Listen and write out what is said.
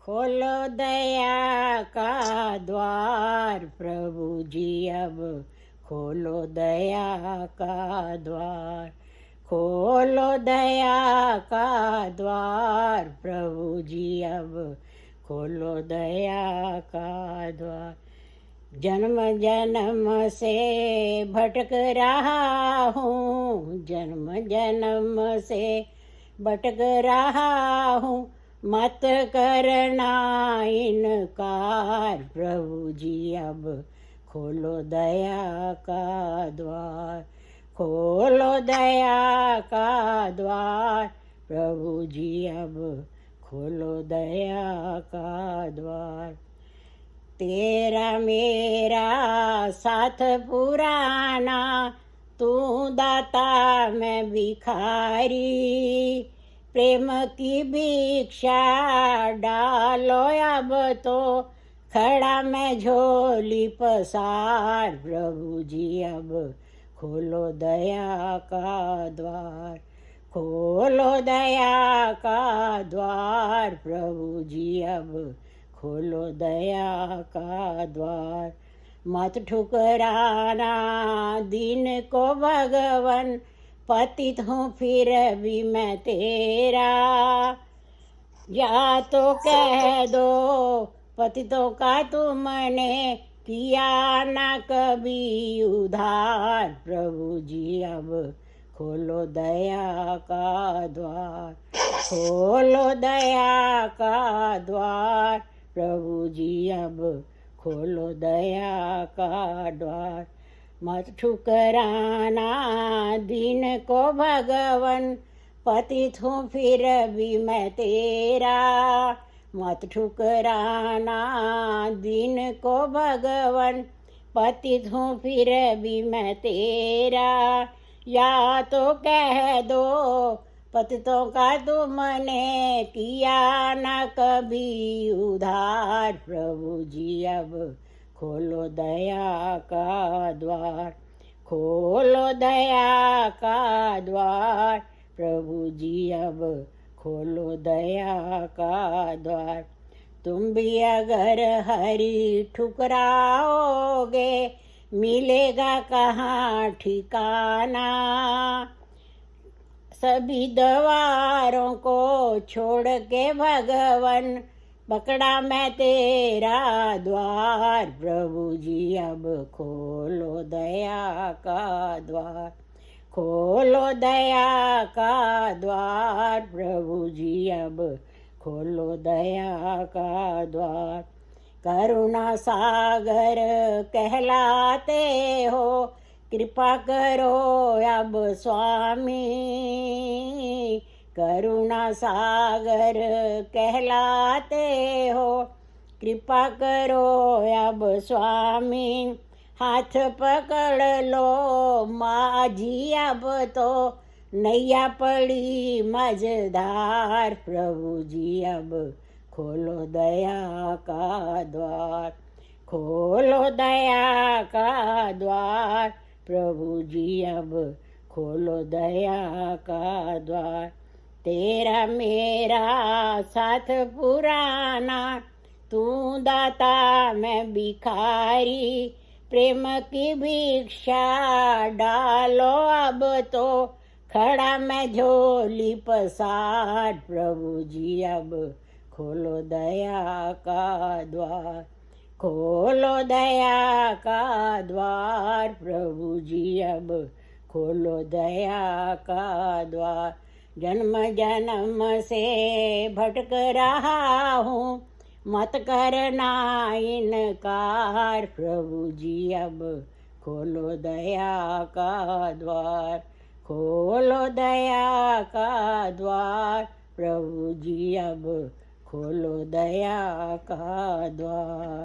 खोलो दया का द्वार प्रभु जी अब खोलो दया का द्वार। खोलो दया का द्वार प्रभु जी अब खोलो दया का द्वार। जन्म जन्म से भटक रहा हूँ, जन्म जन्म से भटक रहा हूँ, मत करना इनकार प्रभु जी अब खोलो दया का द्वार। खोलो दया का द्वार प्रभु जी अब खोलो दया का द्वार। तेरा मेरा साथ पुराना, तू दाता मैं भिखारी। प्रेम की भिक्षा डालो अब तो, खड़ा मैं झोली पसार प्रभु जी अब खोलो दया का द्वार। खोलो दया का द्वार प्रभु जी अब खोलो दया का द्वार। मत ठुकराना दिन को भगवन, पतित हूँ फिर भी मैं तेरा। या तो कह दो पतितों का तुमने किया ना कभी उधार प्रभु जी अब खोलो दया का द्वार। खोलो दया का द्वार प्रभु जी अब खोलो दया का द्वार। मत ठुकराना दिन को भगवन, पतित हूँ फिर भी मैं तेरा। मत ठुकराना दिन को भगवन, पतित हूँ फिर भी मैं तेरा। या तो कह दो पतितों का तुमने किया ना कभी उधार प्रभु जी अब खोलो दया का द्वार। खोलो दया का द्वार प्रभु जी अब खोलो दया का द्वार। तुम भी अगर हरी ठुकराओगे, मिलेगा कहाँ ठिकाना। सभी द्वारों को छोड़ के भगवन, पकड़ा मैं तेरा द्वार प्रभु जी अब खोलो दया का द्वार। खोलो दया का द्वार प्रभु जी अब खोलो दया का द्वार। करुणा सागर कहलाते हो, कृपा करो अब स्वामी। करुणा सागर कहलाते हो, कृपा करो अब स्वामी। हाथ पकड़ लो माझी अब तो, नैया पड़ी मझधार प्रभु जी अब खोलो दया का द्वार। खोलो दया का द्वार प्रभु जी अब खोलो दया का द्वार। तेरा मेरा साथ पुराना, तू दाता मैं भिखारी। प्रेम की भिक्षा डालो अब तो, खड़ा मैं झोली पसार प्रभु जी अब खोलो दया का द्वार। खोलो दया का द्वार प्रभु जी अब खोलो दया का द्वार। जन्म जन्म से भटक रहा हूँ, मत करना इनकार प्रभु जी अब खोलो दया का द्वार। खोलो दया का द्वार प्रभु जी अब खोलो दया का द्वार।